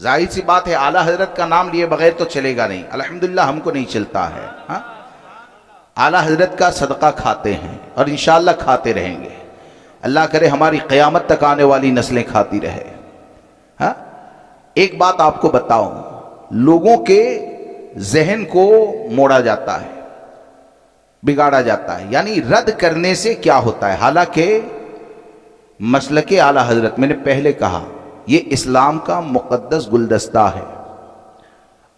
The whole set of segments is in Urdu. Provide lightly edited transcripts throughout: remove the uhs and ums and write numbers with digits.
ظاہر سی بات ہے اعلیٰ حضرت کا نام لیے بغیر تو چلے گا نہیں، الحمدللہ ہم کو نہیں چلتا ہے، ہاں اعلیٰ حضرت کا صدقہ کھاتے ہیں اور انشاءاللہ کھاتے رہیں گے، اللہ کرے ہماری قیامت تک آنے والی نسلیں کھاتی رہے۔ ہاں ایک بات آپ کو بتاؤں، لوگوں کے ذہن کو موڑا جاتا ہے، بگاڑا جاتا ہے، یعنی رد کرنے سے کیا ہوتا ہے؟ حالانکہ مسلک اعلیٰ حضرت میں نے پہلے کہا یہ اسلام کا مقدس گلدستہ ہے۔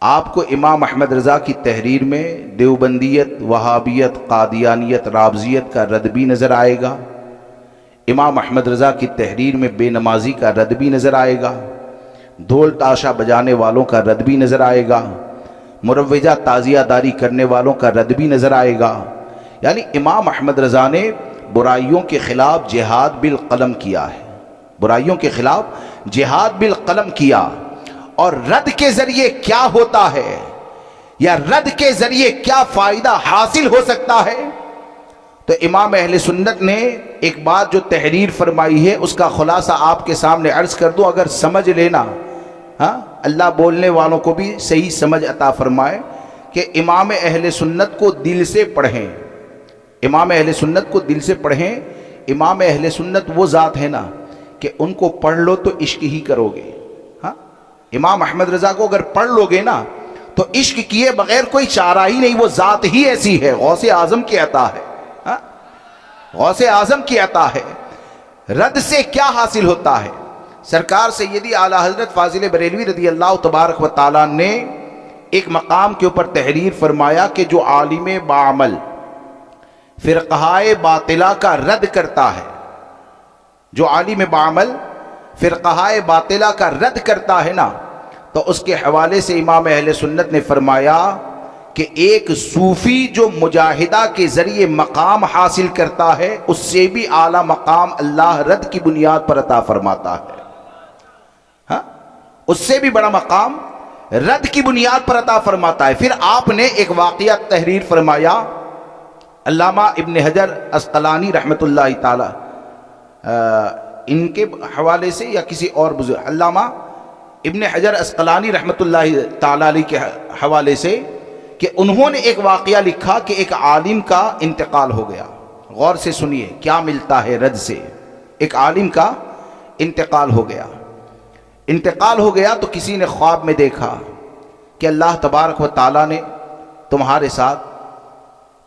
آپ کو امام احمد رضا کی تحریر میں دیوبندیت، وہابیت، قادیانیت، رافضیت کا رد بھی نظر آئے گا، امام احمد رضا کی تحریر میں بے نمازی کا رد بھی نظر آئے گا، ڈھول تاشا بجانے والوں کا رد بھی نظر آئے گا، مروجہ تعزیہ داری کرنے والوں کا رد بھی نظر آئے گا۔ یعنی امام احمد رضا نے برائیوں کے خلاف جہاد بالقلم کیا ہے، برائیوں کے خلاف جہاد بالقلم کیا، اور رد کے ذریعے کیا ہوتا ہے یا رد کے ذریعے کیا فائدہ حاصل ہو سکتا ہے؟ تو امام اہل سنت نے ایک بات جو تحریر فرمائی ہے اس کا خلاصہ آپ کے سامنے عرض کر دوں، اگر سمجھ لینا، ہاں اللہ بولنے والوں کو بھی صحیح سمجھ عطا فرمائے، کہ امام اہل سنت کو دل سے پڑھیں، امام اہل سنت کو دل سے پڑھیں۔ امام اہل سنت وہ ذات ہے نا کہ ان کو پڑھ لو تو عشق ہی کرو گے، ہاں امام احمد رضا کو اگر پڑھ لو گے نا تو عشق کیے بغیر کوئی چارہ ہی نہیں، وہ ذات ہی ایسی ہے، غوث اعظم کی عطا ہے، ہاں غوث اعظم کی عطا ہے۔ رد سے کیا حاصل ہوتا ہے؟ سرکار سیدی اعلیٰ حضرت فاضل بریلوی رضی اللہ تبارک و تعالیٰ نے ایک مقام کے اوپر تحریر فرمایا کہ جو عالم باعمل فرقہ باطلہ کا رد کرتا ہے، جو عالم باعمل فرقہ باطلہ کا رد کرتا ہے نا، تو اس کے حوالے سے امام اہل سنت نے فرمایا کہ ایک صوفی جو مجاہدہ کے ذریعے مقام حاصل کرتا ہے اس سے بھی اعلیٰ مقام اللہ رد کی بنیاد پر عطا فرماتا ہے، ہاں اس سے بھی بڑا مقام رد کی بنیاد پر عطا فرماتا ہے۔ پھر آپ نے ایک واقعہ تحریر فرمایا، علامہ ابن حجر عسقلانی رحمۃ اللہ تعالی ان کے حوالے سے یا کسی اور بزرگ، علامہ ابن حجر عسقلانی رحمۃ اللہ تعالی علیہ کے حوالے سے، کہ انہوں نے ایک واقعہ لکھا کہ ایک عالم کا انتقال ہو گیا۔ غور سے سنیے کیا ملتا ہے رد سے۔ ایک عالم کا انتقال ہو گیا، انتقال ہو گیا تو کسی نے خواب میں دیکھا کہ اللہ تبارک و تعالیٰ نے تمہارے ساتھ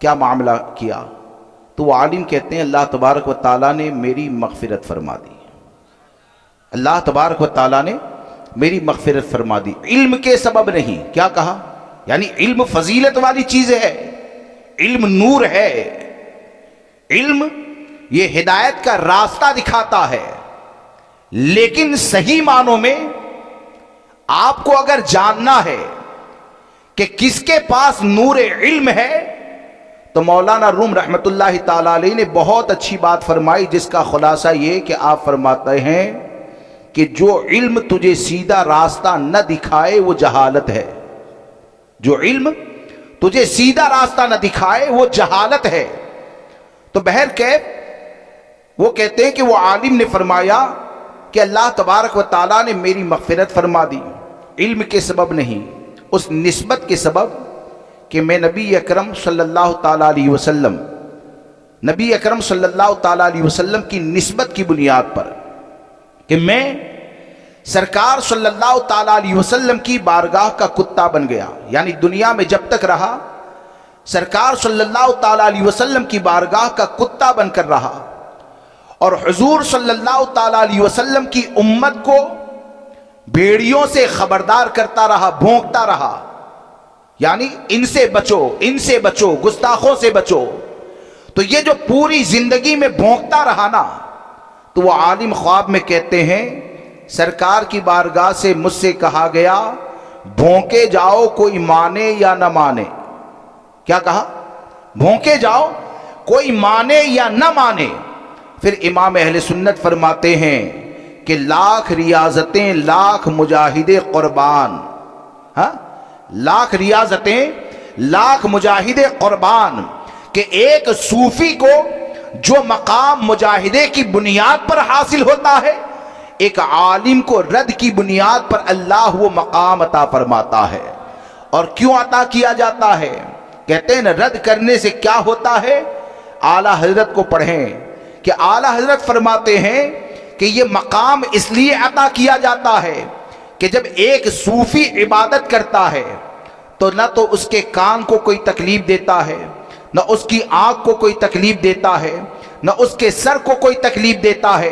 کیا معاملہ کیا؟ تو وہ عالم کہتے ہیں اللہ تبارک و تعالیٰ نے میری مغفرت فرما دی، اللہ تبارک و تعالیٰ نے میری مغفرت فرما دی، علم کے سبب نہیں۔ کیا کہا؟ یعنی علم فضیلت والی چیز ہے، علم نور ہے، علم یہ ہدایت کا راستہ دکھاتا ہے، لیکن صحیح معنوں میں آپ کو اگر جاننا ہے کہ کس کے پاس نور علم ہے تو مولانا روم رحمت اللہ تعالی علیہ نے بہت اچھی بات فرمائی، جس کا خلاصہ یہ کہ آپ فرماتے ہیں کہ جو علم تجھے سیدھا راستہ نہ دکھائے وہ جہالت ہے، جو علم تجھے سیدھا راستہ نہ دکھائے وہ جہالت ہے۔ تو بہرکیف وہ کہتے ہیں کہ وہ عالم نے فرمایا کہ اللہ تبارک و تعالیٰ نے میری مغفرت فرما دی، علم کے سبب نہیں، اس نسبت کے سبب کہ میں نبی اکرم صلی اللہ تعالیٰ علیہ وسلم، نبی اکرم صلی اللہ تعالیٰ علیہ وسلم کی نسبت کی بنیاد پر، کہ میں سرکار صلی اللہ تعالیٰ علیہ وسلم کی بارگاہ کا کتا بن گیا، یعنی دنیا میں جب تک رہا سرکار صلی اللہ تعالیٰ علیہ وسلم کی بارگاہ کا کتا بن کر رہا، اور حضور صلی اللہ تعالیٰ علیہ وسلم کی امت کو بھیڑیوں سے خبردار کرتا رہا، بھونکتا رہا، یعنی ان سے بچو، ان سے بچو، گستاخوں سے بچو۔ تو یہ جو پوری زندگی میں بھونکتا رہا نا، تو وہ عالم خواب میں کہتے ہیں سرکار کی بارگاہ سے مجھ سے کہا گیا بھونکے جاؤ کوئی مانے یا نہ مانے۔ کیا کہا؟ بھونکے جاؤ کوئی مانے یا نہ مانے۔ پھر امام اہل سنت فرماتے ہیں کہ لاکھ ریاضتیں لاکھ مجاہد قربان، ہاں لاکھ ریاضتیں لاکھ مجاہد قربان، کہ ایک صوفی کو جو مقام مجاہدے کی بنیاد پر حاصل ہوتا ہے ایک عالم کو رد کی بنیاد پر اللہ وہ مقام عطا فرماتا ہے۔ اور کیوں عطا کیا جاتا ہے؟ کہتے ہیں نا رد کرنے سے کیا ہوتا ہے؟ اعلیٰ حضرت کو پڑھیں کہ اعلیٰ حضرت فرماتے ہیں کہ یہ مقام اس لیے عطا کیا جاتا ہے کہ جب ایک صوفی عبادت کرتا ہے تو نہ تو اس کے کان کو کوئی تکلیف دیتا ہے، نہ اس کی آنکھ کو کوئی تکلیف دیتا ہے، نہ اس کے سر کو کوئی تکلیف دیتا ہے۔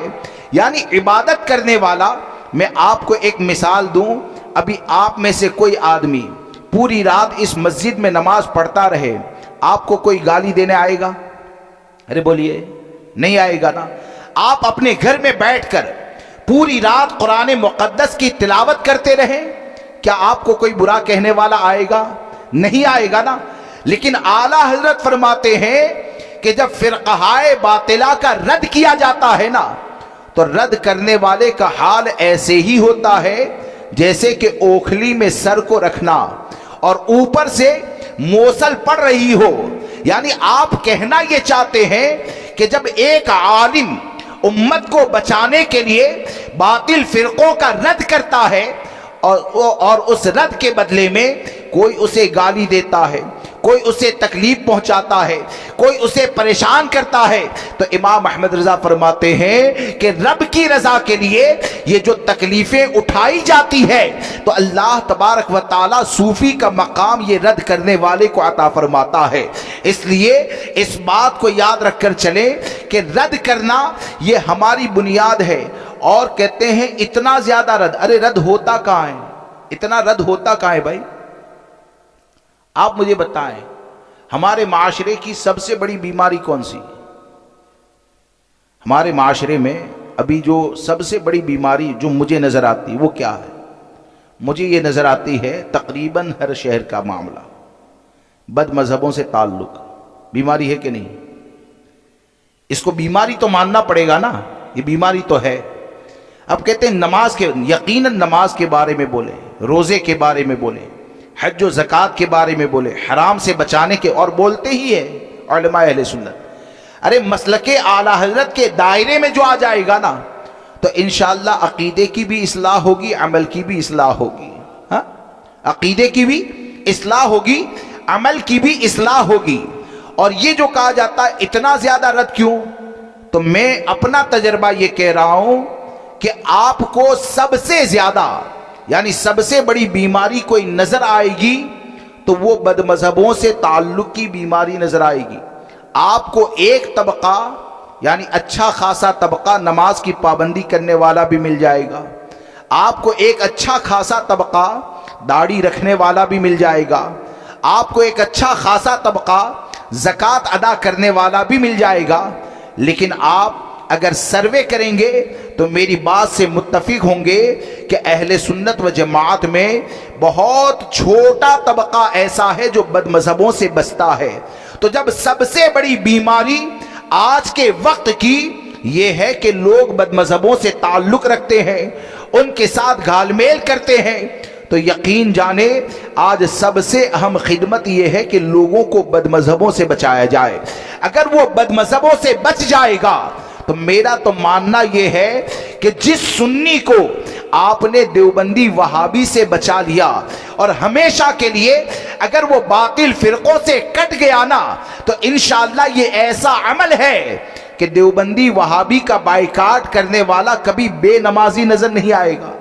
یعنی عبادت کرنے والا، میں آپ کو ایک مثال دوں، ابھی آپ میں سے کوئی آدمی پوری رات اس مسجد میں نماز پڑھتا رہے، آپ کو کوئی گالی دینے آئے گا؟ ارے بولیے، نہیں آئے گا نا۔ آپ اپنے گھر میں بیٹھ کر پوری رات قرآن مقدس کی تلاوت کرتے رہیں، کیا آپ کو کوئی برا کہنے والا آئے گا؟ نہیں آئے گا نا۔ لیکن اعلیٰ حضرت فرماتے ہیں کہ جب فرقہائے باطلہ کا رد کیا جاتا ہے نا، تو رد کرنے والے کا حال ایسے ہی ہوتا ہے جیسے کہ اوکھلی میں سر کو رکھنا اور اوپر سے موصل پڑ رہی ہو۔ یعنی آپ کہنا یہ چاہتے ہیں کہ جب ایک عالم امت کو بچانے کے لیے باطل فرقوں کا رد کرتا ہے اور اس رد کے بدلے میں کوئی اسے گالی دیتا ہے، کوئی اسے تکلیف پہنچاتا ہے، کوئی اسے پریشان کرتا ہے، تو امام احمد رضا فرماتے ہیں کہ رب کی رضا کے لیے یہ جو تکلیفیں اٹھائی جاتی ہے تو اللہ تبارک و تعالی صوفی کا مقام یہ رد کرنے والے کو عطا فرماتا ہے۔ اس لیے اس بات کو یاد رکھ کر چلیں کہ رد کرنا یہ ہماری بنیاد ہے۔ اور کہتے ہیں اتنا زیادہ رد، ارے رد ہوتا کہاں ہے؟ اتنا رد ہوتا کہاں ہے بھائی؟ آپ مجھے بتائیں ہمارے معاشرے کی سب سے بڑی بیماری کون سی؟ ہمارے معاشرے میں ابھی جو سب سے بڑی بیماری جو مجھے نظر آتی وہ کیا ہے؟ مجھے یہ نظر آتی ہے تقریباً ہر شہر کا معاملہ، بد مذہبوں سے تعلق۔ بیماری ہے کہ نہیں؟ اس کو بیماری تو ماننا پڑے گا نا، یہ بیماری تو ہے۔ اب کہتے ہیں نماز کے، یقیناً نماز کے بارے میں بولے، روزے کے بارے میں بولے، حج و زکوٰۃ کے بارے میں بولے، حرام سے بچانے کے، اور بولتے ہی ہے علماء اہل سنت۔ ارے مسلک اعلیٰ حضرت کے دائرے میں جو آ جائے گا نا تو انشاءاللہ عقیدے کی بھی اصلاح ہوگی، عمل کی بھی اصلاح ہوگی۔ ہاں، عقیدے کی بھی اصلاح ہوگی، عمل کی بھی اصلاح ہوگی۔ اور یہ جو کہا جاتا ہے اتنا زیادہ رد کیوں، تو میں اپنا تجربہ یہ کہہ رہا ہوں کہ آپ کو سب سے زیادہ یعنی سب سے بڑی بیماری کوئی نظر آئے گی تو وہ بد مذہبوں سے تعلق کی بیماری نظر آئے گی۔ آپ کو ایک طبقہ یعنی اچھا خاصا طبقہ نماز کی پابندی کرنے والا بھی مل جائے گا، آپ کو ایک اچھا خاصا طبقہ داڑھی رکھنے والا بھی مل جائے گا، آپ کو ایک اچھا خاصا طبقہ زکوٰۃ ادا کرنے والا بھی مل جائے گا۔ لیکن آپ اگر سروے کریں گے تو میری بات سے متفق ہوں گے کہ اہل سنت و جماعت میں بہت چھوٹا طبقہ ایسا ہے جو بد مذہبوں سے بچتا ہے۔ تو جب سب سے بڑی بیماری آج کے وقت کی یہ ہے کہ لوگ بد مذہبوں سے تعلق رکھتے ہیں، ان کے ساتھ گھال میل کرتے ہیں، تو یقین جانے آج سب سے اہم خدمت یہ ہے کہ لوگوں کو بد مذہبوں سے بچایا جائے۔ اگر وہ بد مذہبوں سے بچ جائے گا تو میرا تو ماننا یہ ہے کہ جس سنی کو آپ نے دیوبندی وہابی سے بچا لیا اور ہمیشہ کے لیے اگر وہ باطل فرقوں سے کٹ گیا نا تو انشاءاللہ یہ ایسا عمل ہے کہ دیوبندی وہابی کا بائیکاٹ کرنے والا کبھی بے نمازی نظر نہیں آئے گا۔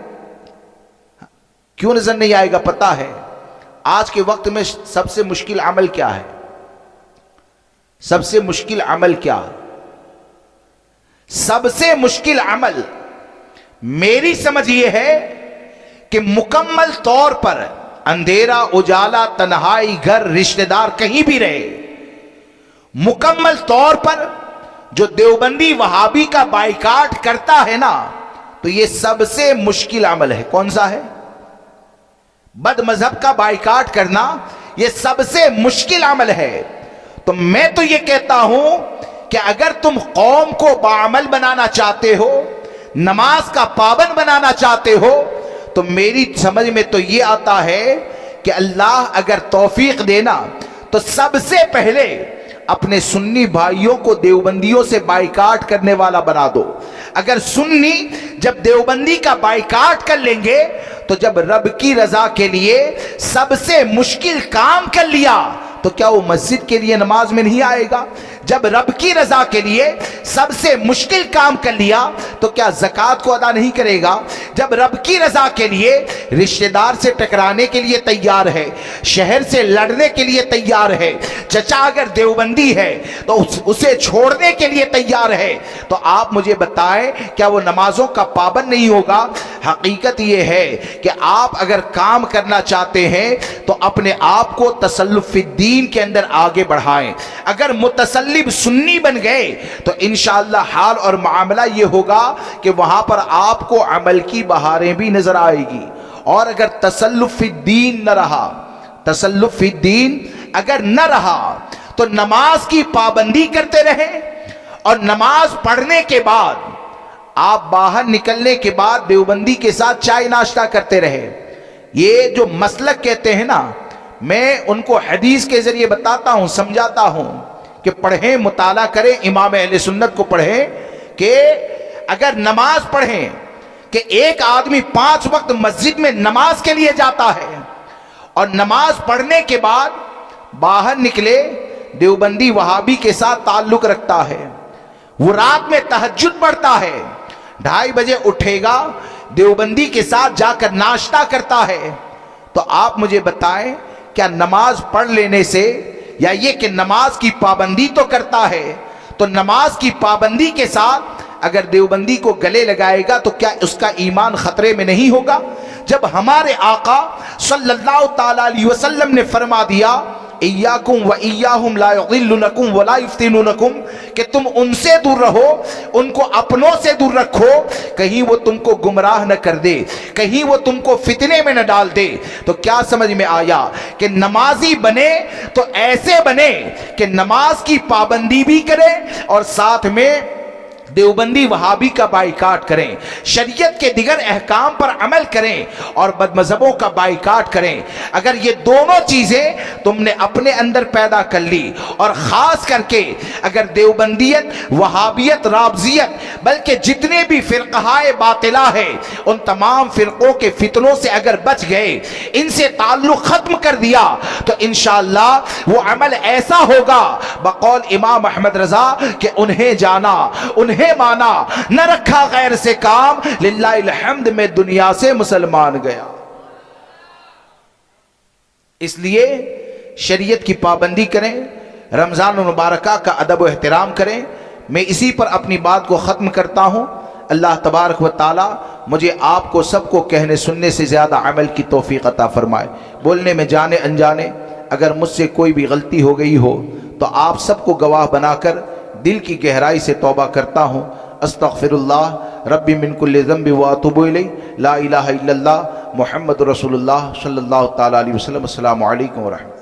کیوں نظر نہیں آئے گا پتہ ہے؟ آج کے وقت میں سب سے مشکل عمل کیا ہے؟ سب سے مشکل عمل کیا؟ سب سے مشکل عمل میری سمجھ یہ ہے کہ مکمل طور پر اندھیرا اجالا تنہائی گھر رشتہ دار کہیں بھی رہے، مکمل طور پر جو دیوبندی وہابی کا بائیکاٹ کرتا ہے نا تو یہ سب سے مشکل عمل ہے۔ کون سا ہے؟ بد مذہب کا بائیکاٹ کرنا یہ سب سے مشکل عمل ہے۔ تو میں تو یہ کہتا ہوں کہ اگر تم قوم کو باعمل بنانا چاہتے ہو، نماز کا پابند بنانا چاہتے ہو، تو میری سمجھ میں تو یہ آتا ہے کہ اللہ اگر توفیق دینا تو سب سے پہلے اپنے سنی بھائیوں کو دیوبندیوں سے بائیکاٹ کرنے والا بنا دو۔ اگر سنی جب دیوبندی کا بائیکاٹ کر لیں گے تو جب رب کی رضا کے لیے سب سے مشکل کام کر لیا تو کیا وہ مسجد کے لیے نماز میں نہیں آئے گا؟ جب رب کی رضا کے لیے سب سے مشکل کام کر لیا تو کیا زکوٰۃ کو ادا نہیں کرے گا؟ جب رب کی رضا کے لیے رشتہ دار سے ٹکرانے کے لیے تیار ہے، شہر سے لڑنے کے لیے تیار ہے، چچا اگر دیوبندی ہے تو اسے چھوڑنے کے لیے تیار ہے، تو آپ مجھے بتائیں کیا وہ نمازوں کا پابند نہیں ہوگا؟ حقیقت یہ ہے کہ آپ اگر کام کرنا چاہتے ہیں تو اپنے آپ کو تسلف الدین کے اندر آگے بڑھائیں۔ اگر متسلب سنی بن گئے تو انشاءاللہ حال اور معاملہ یہ ہوگا کہ وہاں پر آپ کو عمل کی بہاریں بھی نظر آئے گی۔ اور اگر تسلف الدین نہ رہا، تسلف الدین اگر نہ رہا تو نماز کی پابندی کرتے رہیں، اور نماز پڑھنے کے بعد آپ باہر نکلنے کے بعد دیوبندی کے ساتھ چائے ناشتہ کرتے رہے۔ یہ جو مسلک کہتے ہیں نا، میں ان کو حدیث کے ذریعے بتاتا ہوں، سمجھاتا ہوں کہ پڑھیں، مطالعہ کریں، امام اہل سنت کو پڑھیں کہ اگر نماز پڑھیں کہ ایک آدمی 5 وقت مسجد میں نماز کے لیے جاتا ہے اور نماز پڑھنے کے بعد باہر نکلے، دیوبندی وہابی کے ساتھ تعلق رکھتا ہے، وہ رات میں تہجد پڑھتا ہے، 2:30 بجے اٹھے گا، دیوبندی کے ساتھ جا کر ناشتہ کرتا ہے، تو آپ مجھے بتائیں کیا نماز پڑھ لینے سے، یا یہ کہ نماز کی پابندی تو کرتا ہے، تو نماز کی پابندی کے ساتھ اگر دیوبندی کو گلے لگائے گا تو کیا اس کا ایمان خطرے میں نہیں ہوگا؟ جب ہمارے آقا صلی اللہ تعالی علیہ وسلم نے فرما دیا ایاکم و ایاہم لا یضلونکم ولا یفتنونکم، کہ تم ان سے دور رہو، ان کو اپنوں سے دور رکھو، کہیں وہ تم کو گمراہ نہ کر دے، کہیں وہ تم کو فتنے میں نہ ڈال دے، تو کیا سمجھ میں آیا کہ نمازی بنے تو ایسے بنے کہ نماز کی پابندی بھی کرے اور ساتھ میں دیوبندی وہابی کا بائیکاٹ کریں، شریعت کے دیگر احکام پر عمل کریں اور بد مذہبوں کا بائیکاٹ کریں۔ اگر یہ دونوں چیزیں تم نے اپنے اندر پیدا کر لی، اور خاص کر کے اگر دیوبندیت، وہابیت، رافضیت، بلکہ جتنے بھی فرقہائے باطلہ ہے ان تمام فرقوں کے فتنوں سے اگر بچ گئے، ان سے تعلق ختم کر دیا، تو انشاءاللہ وہ عمل ایسا ہوگا بقول امام احمد رضا کہ انہیں جانا، انہیں مانا، نہ رکھا غیر سے کام، للہ الحمد میں دنیا سے مسلمان گیا۔ اس لیے شریعت کی پابندی کریں، رمضان المبارکہ کا ادب و احترام کریں۔ میں اسی پر اپنی بات کو ختم کرتا ہوں۔ اللہ تبارک و تعالی مجھے آپ کو سب کو کہنے سننے سے زیادہ عمل کی توفیق عطا فرمائے۔ بولنے میں جانے انجانے اگر مجھ سے کوئی بھی غلطی ہو گئی ہو تو آپ سب کو گواہ بنا کر دل کی گہرائی سے توبہ کرتا ہوں۔ استغفر اللہ ربی من کل ذنب واتوب الیہ، لا الہ الا اللہ محمد رسول اللہ صلی اللہ تعالی علیہ وسلم۔ السلام علیکم ورحمۃ اللہ۔